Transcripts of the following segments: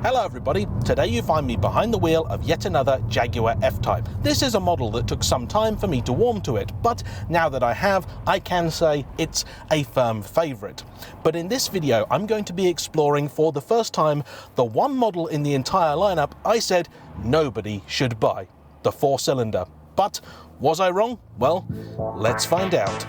Hello everybody, today you find me behind the wheel of yet another Jaguar F-Type. This is a model that took some time for me to warm to it, but now that I have, I can say it's a firm favourite. But in this video I'm going to be exploring for the first time the one model in the entire lineup I said nobody should buy, the 4-cylinder. But was I wrong? Well, let's find out.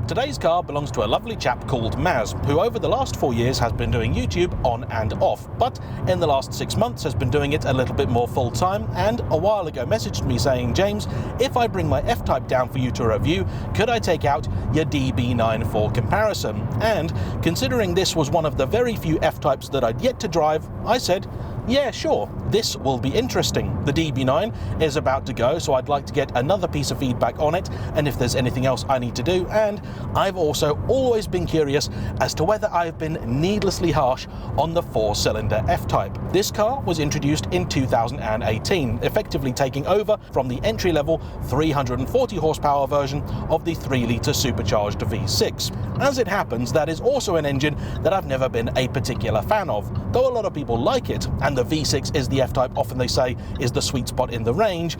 Today's car belongs to a lovely chap called Maz, who over the last 4 years has been doing YouTube on and off, but in the last 6 months has been doing it a little bit more full time, and a while ago messaged me saying, James, if I bring my F-Type down for you to review, could I take out your DB9 for comparison? And considering this was one of the very few F-Types that I'd yet to drive, I said, yeah, sure, this will be interesting. The DB9 is about to go, so I'd like to get another piece of feedback on it, and if there's anything else I need to do, and I've also always been curious as to whether I've been needlessly harsh on the 4-cylinder F-Type. This car was introduced in 2018, effectively taking over from the entry-level 340 horsepower version of the 3-litre supercharged V6. As it happens, that is also an engine that I've never been a particular fan of, though a lot of people like it, and the V6 is the F-Type often they say is the sweet spot in the range.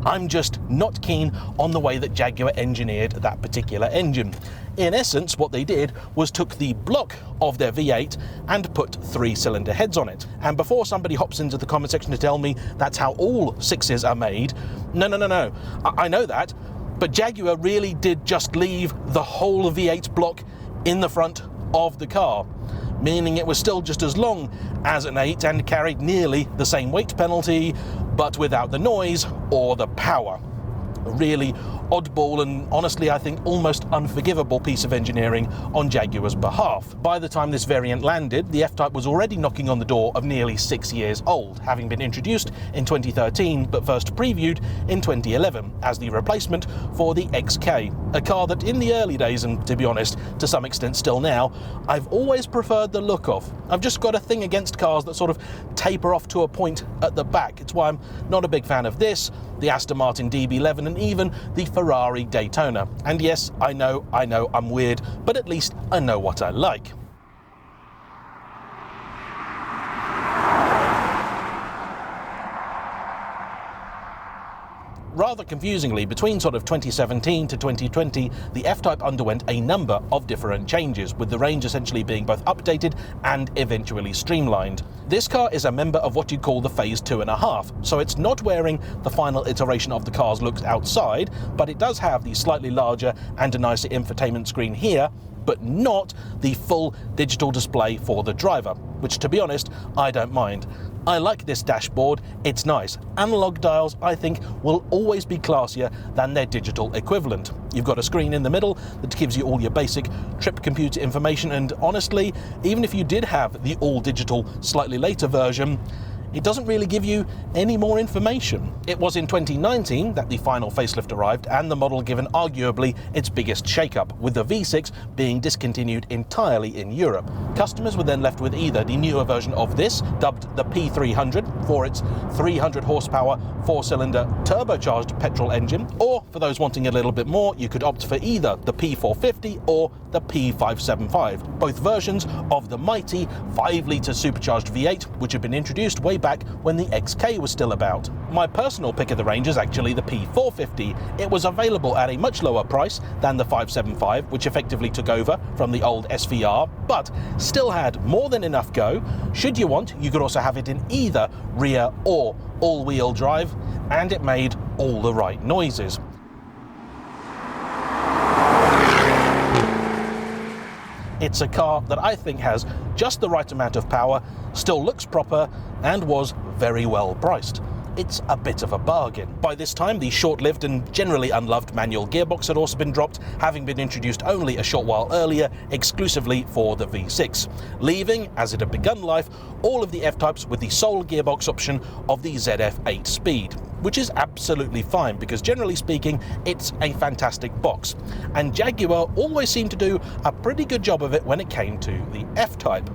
I'm just not keen on the way that Jaguar engineered that particular engine. In essence, what they did was took the block of their V8 and put 3-cylinder heads on it. And before somebody hops into the comment section to tell me that's how all 6s are made, no. I know that, but Jaguar really did just leave the whole V8 block in the front of the car, meaning it was still just as long as an 8 and carried nearly the same weight penalty, but without the noise or the power. A really oddball and honestly I think almost unforgivable piece of engineering on Jaguar's behalf. By the time this variant landed, the F-Type was already knocking on the door of nearly 6 years old, having been introduced in 2013 but first previewed in 2011 as the replacement for the XK, a car that in the early days, and to be honest to some extent still now, I've always preferred the look of. I've just got a thing against cars that sort of taper off to a point at the back. It's why I'm not a big fan of this, the Aston Martin DB11 and even the Ferrari Daytona. And yes, I know, I'm weird, but at least I know what I like. Rather confusingly, between sort of 2017 to 2020, the F-Type underwent a number of different changes, with the range essentially being both updated and eventually streamlined. This car is a member of what you'd call the Phase 2.5, so it's not wearing the final iteration of the car's looks outside, but it does have the slightly larger and a nicer infotainment screen here, but not the full digital display for the driver, which to be honest, I don't mind. I like this dashboard, it's nice. Analog dials, I think, will always be classier than their digital equivalent. You've got a screen in the middle that gives you all your basic trip computer information, and honestly, even if you did have the all-digital, slightly later version, it doesn't really give you any more information. It was in 2019 that the final facelift arrived and the model given arguably its biggest shake-up, with the V6 being discontinued entirely in Europe. Customers were then left with either the newer version of this, dubbed the P300 for its 300 horsepower 4-cylinder turbocharged petrol engine, or for those wanting a little bit more, you could opt for either the P450 or the P575, both versions of the mighty 5-litre supercharged V8, which had been introduced way back when the XK was still about. My personal pick of the range is actually the P450. It was available at a much lower price than the 575, which effectively took over from the old SVR, but still had more than enough go. Should you want, you could also have it in either rear or all-wheel drive, and it made all the right noises. It's a car that I think has just the right amount of power, still looks proper, and was very well priced. It's a bit of a bargain. By this time, the short-lived and generally unloved manual gearbox had also been dropped, having been introduced only a short while earlier, exclusively for the V6, leaving, as it had begun life, all of the F-Types with the sole gearbox option of the ZF 8-speed, which is absolutely fine because generally speaking, it's a fantastic box. And Jaguar always seemed to do a pretty good job of it when it came to the F-Type.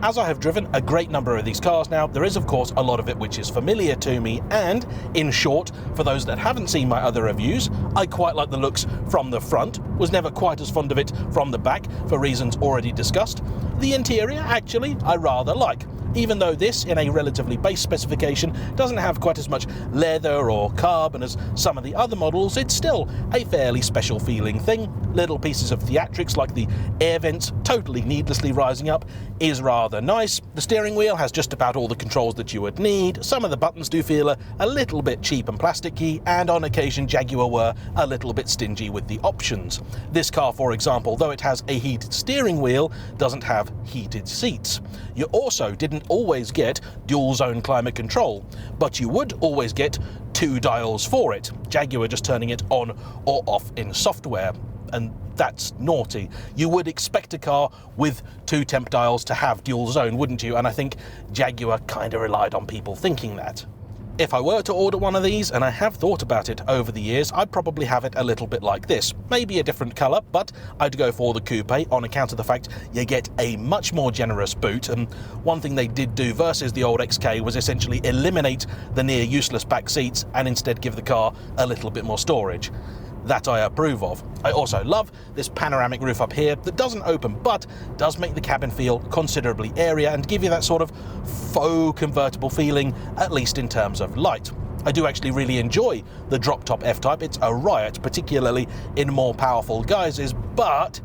As I have driven a great number of these cars now, there is of course a lot of it which is familiar to me, and in short, for those that haven't seen my other reviews, I quite like the looks from the front, was never quite as fond of it from the back for reasons already discussed. The interior, actually, I rather like. Even though this, in a relatively base specification, doesn't have quite as much leather or carbon as some of the other models, it's still a fairly special feeling thing. Little pieces of theatrics like the air vents totally needlessly rising up is rather nice. The steering wheel has just about all the controls that you would need. Some of the buttons do feel a little bit cheap and plasticky, and on occasion Jaguar were a little bit stingy with the options. This car, for example, though it has a heated steering wheel, doesn't have heated seats. You also didn't always get dual zone climate control, but you would always get 2 dials for it. Jaguar just turning it on or off in software, and that's naughty. You would expect a car with 2 temp dials to have dual zone, wouldn't you? And I think Jaguar kind of relied on people thinking that. If I were to order one of these, and I have thought about it over the years, I'd probably have it a little bit like this. Maybe a different colour, but I'd go for the coupe on account of the fact you get a much more generous boot, and one thing they did do versus the old XK was essentially eliminate the near useless back seats and instead give the car a little bit more storage. That I approve of. I also love this panoramic roof up here that doesn't open but does make the cabin feel considerably airier and give you that sort of faux convertible feeling, at least in terms of light. I do actually really enjoy the drop-top F-Type. It's a riot, particularly in more powerful guises, but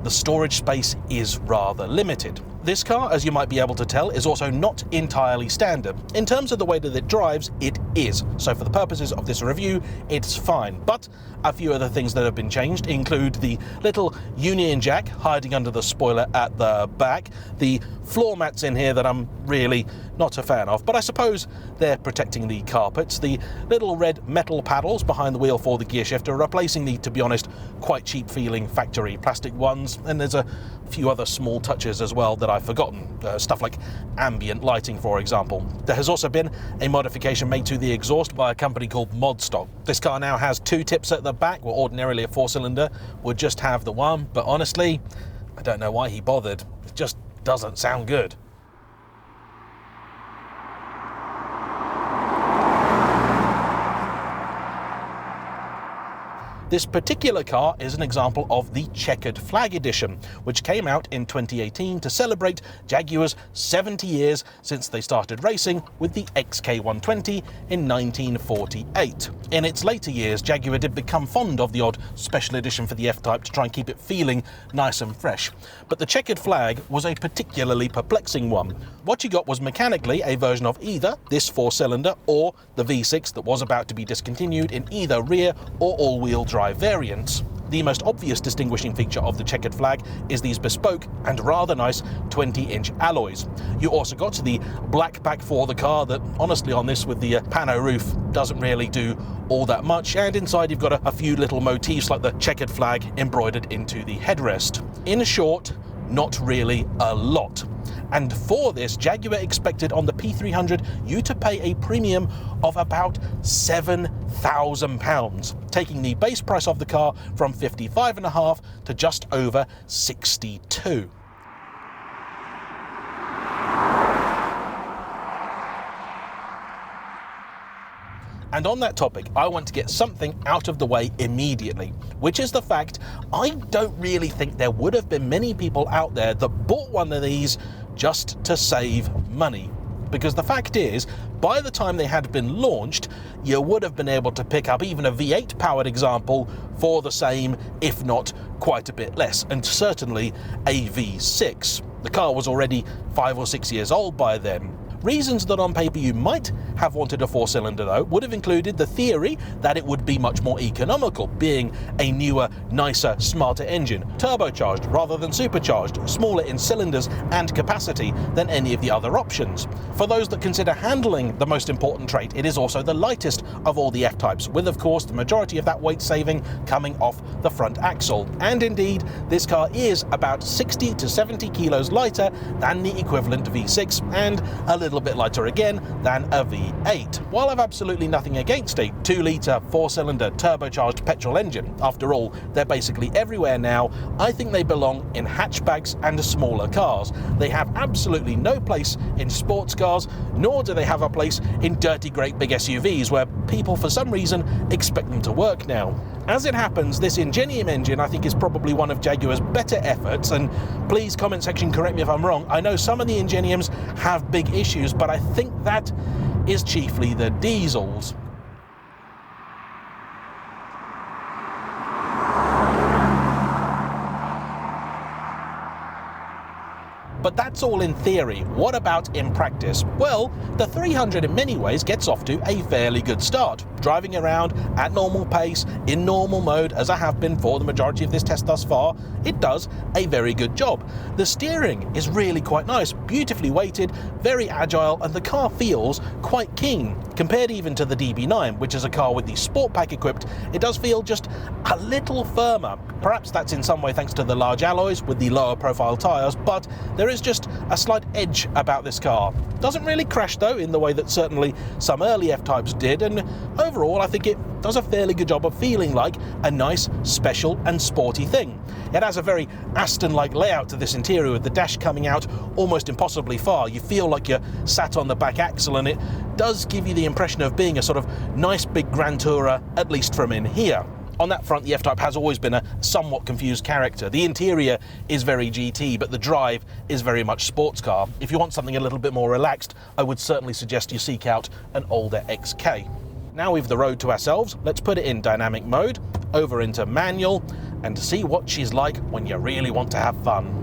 the storage space is rather limited. This car, as you might be able to tell, is also not entirely standard. In terms of the way that it drives, it is. So for the purposes of this review, it's fine. But a few other things that have been changed include the little Union Jack hiding under the spoiler at the back, the floor mats in here that I'm really not a fan of, but I suppose they're protecting the carpets, the little red metal paddles behind the wheel for the gear shifter, replacing the, to be honest, quite cheap feeling factory plastic ones, and there's a few other small touches as well that I've forgotten, stuff like ambient lighting, for example. There has also been a modification made to the exhaust by a company called Modstock. This car now has 2 tips at the back, where ordinarily a 4-cylinder would just have the one, but honestly, I don't know why he bothered. It just doesn't sound good. This particular car is an example of the Checkered Flag edition, which came out in 2018 to celebrate Jaguar's 70 years since they started racing with the XK120 in 1948. In its later years, Jaguar did become fond of the odd special edition for the F-Type to try and keep it feeling nice and fresh. But the Checkered Flag was a particularly perplexing one. What you got was mechanically a version of either this 4-cylinder or the V6 that was about to be discontinued in either rear or all-wheel drive variants. The most obvious distinguishing feature of the Checkered Flag is these bespoke and rather nice 20-inch alloys. You also got the black back for the car that, honestly, on this with the pano roof doesn't really do all that much, and inside you've got a few little motifs like the Checkered Flag embroidered into the headrest. In short, not really a lot. And for this, Jaguar expected on the P300 you to pay a premium of about £7,000, taking the base price of the car from $55,500 to just over $62,000. And on that topic, I want to get something out of the way immediately, which is the fact I don't really think there would have been many people out there that bought one of these just to save money. Because the fact is, by the time they had been launched, you would have been able to pick up even a V8 powered example for the same, if not quite a bit less, and certainly a V6. The car was already 5 or 6 years old by then. Reasons that on paper you might have wanted a 4-cylinder though would have included the theory that it would be much more economical, being a newer, nicer, smarter engine, turbocharged rather than supercharged, smaller in cylinders and capacity than any of the other options. For those that consider handling the most important trait, it is also the lightest of all the F-types, with of course the majority of that weight saving coming off the front axle. And indeed, this car is about 60 to 70 kilos lighter than the equivalent V6 and a little bit lighter again than a V8. While I've absolutely nothing against a 2-litre 4-cylinder turbocharged petrol engine, after all they're basically everywhere now, I think they belong in hatchbacks and smaller cars. They have absolutely no place in sports cars, nor do they have a place in dirty great big SUVs where people for some reason expect them to work now. As it happens, this Ingenium engine I think is probably one of Jaguar's better efforts, and please comment section correct me if I'm wrong. I know some of the Ingeniums have big issues, but I think that is chiefly the diesels. But that's all in theory. What about in practice? Well, the 300 in many ways gets off to a fairly good start. Driving around at normal pace, in normal mode, as I have been for the majority of this test thus far, it does a very good job. The steering is really quite nice, beautifully weighted, very agile, and the car feels quite keen. Compared even to the DB9, which is a car with the Sport Pack equipped, it does feel just a little firmer. Perhaps that's in some way thanks to the large alloys with the lower profile tyres, but there is just a slight edge about this car. Doesn't really crash though, in the way that certainly some early F-types did, and overall I think it does a fairly good job of feeling like a nice, special and sporty thing. It has a very Aston-like layout to this interior, with the dash coming out almost impossibly far. You feel like you're sat on the back axle, and it does give you the impression of being a sort of nice big Grand Tourer, at least from in here. On that front, the F-Type has always been a somewhat confused character. The interior is very GT, but the drive is very much sports car. If you want something a little bit more relaxed, I would certainly suggest you seek out an older XK. Now we've the road to ourselves, let's put it in dynamic mode, over into manual, and see what she's like when you really want to have fun.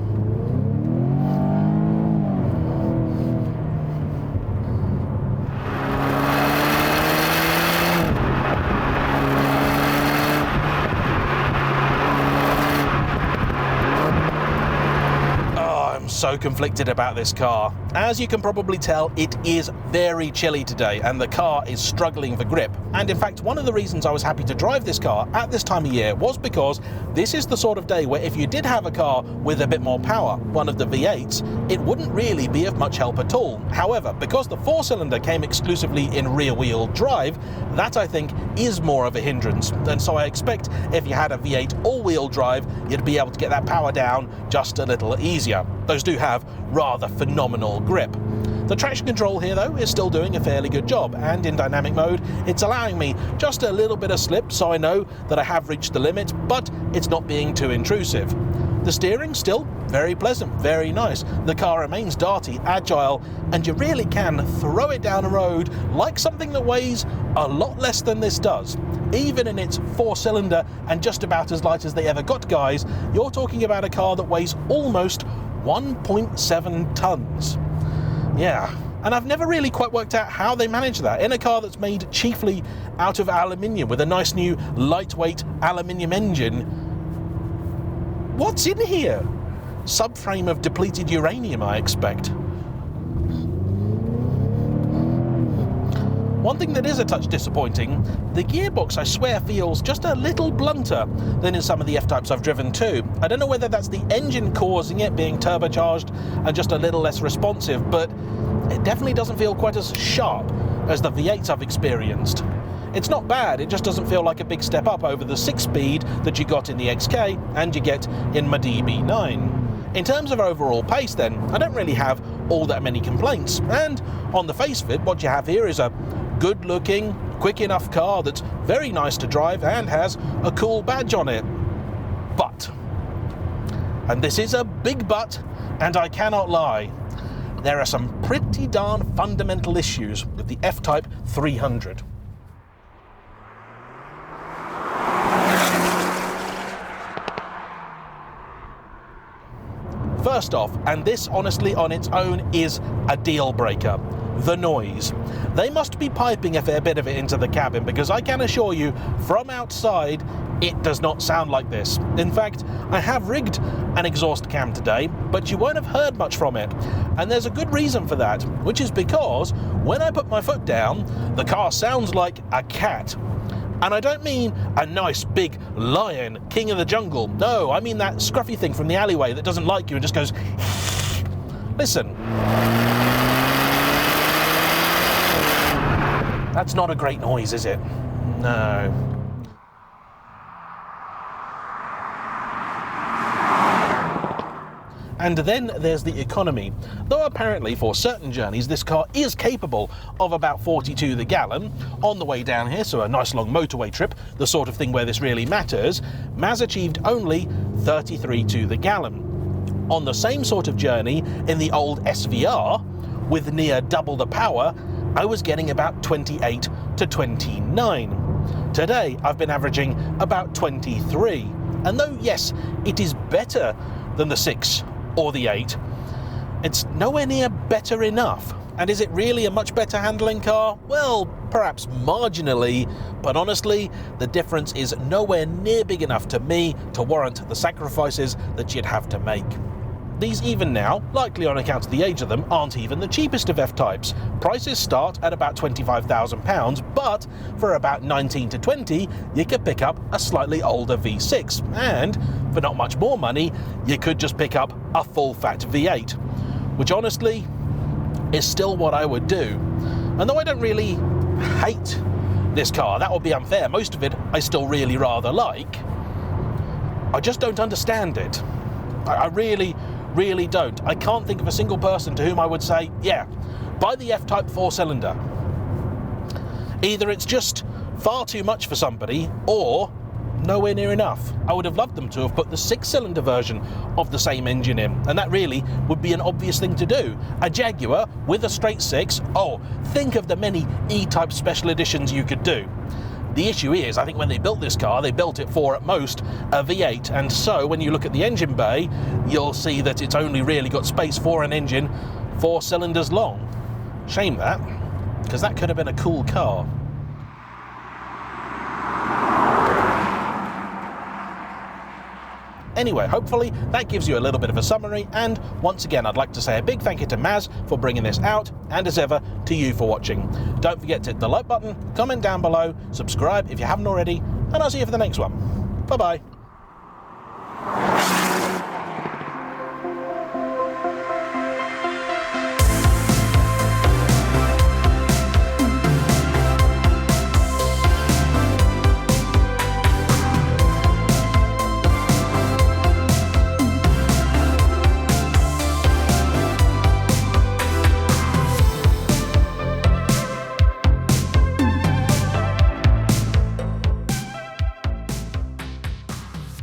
So conflicted about this car. As you can probably tell, it is very chilly today and the car is struggling for grip. And in fact, one of the reasons I was happy to drive this car at this time of year was because this is the sort of day where if you did have a car with a bit more power, one of the V8s, it wouldn't really be of much help at all. However, because the 4-cylinder came exclusively in rear-wheel drive, that I think is more of a hindrance. And so I expect if you had a V8 all-wheel drive, you'd be able to get that power down just a little easier. Those do have rather phenomenal grip. The traction control here though is still doing a fairly good job, and in dynamic mode it's allowing me just a little bit of slip, so I know that I have reached the limit, but it's not being too intrusive. The steering still very pleasant, very nice. The car remains darty, agile, and you really can throw it down a road like something that weighs a lot less than this does. Even in its 4-cylinder and just about as light as they ever got, guys, you're talking about a car that weighs almost 1.7 tons. Yeah, and I've never really quite worked out how they manage that in a car that's made chiefly out of aluminium with a nice new lightweight aluminium engine. What's in here? Subframe of depleted uranium, I expect. One thing that is a touch disappointing, the gearbox I swear feels just a little blunter than in some of the F-Types I've driven too. I don't know whether that's the engine causing it, being turbocharged and just a little less responsive, but it definitely doesn't feel quite as sharp as the V8s I've experienced. It's not bad, it just doesn't feel like a big step up over the 6-speed that you got in the XK and you get in my DB9. In terms of overall pace then, I don't really have all that many complaints, and on the face of it, what you have here is a good-looking, quick enough car that's very nice to drive and has a cool badge on it. But, and this is a big but, and I cannot lie, there are some pretty darn fundamental issues with the F-Type 300. First off, and this honestly on its own is a deal breaker, the noise. They must be piping a fair bit of it into the cabin, because I can assure you, from outside, it does not sound like this. In fact, I have rigged an exhaust cam today, but you won't have heard much from it. And there's a good reason for that, which is because when I put my foot down, the car sounds like a cat. And I don't mean a nice big lion, king of the jungle. No, I mean that scruffy thing from the alleyway that doesn't like you and just goes... Listen. That's not a great noise, is it? No. And then there's the economy. Though apparently for certain journeys this car is capable of about 42 the gallon on the way down here, so a nice long motorway trip, the sort of thing where this really matters, Maz achieved only 33 to the gallon. On the same sort of journey in the old SVR, with near double the power, I was getting about 28 to 29. Today I've been averaging about 23. And though yes, it is better than the 6 or the 8, it's nowhere near better enough. And is it really a much better handling car? Well, perhaps marginally, but honestly, the difference is nowhere near big enough to me to warrant the sacrifices that you'd have to make. These even now, likely on account of the age of them, aren't even the cheapest of F-Types. Prices start at about £25,000, but for about 19 to 20, you could pick up a slightly older V6. And for not much more money, you could just pick up a full-fat V8, which honestly is still what I would do. And though I don't really hate this car, that would be unfair, most of it I still really rather like, I just don't understand it. I really don't. I can't think of a single person to whom I would say, yeah, buy the F-Type 4-cylinder. Either it's just far too much for somebody, or nowhere near enough. I would have loved them to have put the 6-cylinder version of the same engine in, and that really would be an obvious thing to do. A Jaguar with a straight 6, oh, think of the many E-Type special editions you could do. The issue is, I think when they built this car, they built it for, at most, a V8, and so when you look at the engine bay, you'll see that it's only really got space for an engine 4 cylinders long. Shame that, because that could have been a cool car. Anyway, hopefully that gives you a little bit of a summary, and once again I'd like to say a big thank you to Maz for bringing this out, and as ever to you for watching. Don't forget to hit the like button, comment down below, subscribe if you haven't already, and I'll see you for the next one. Bye bye.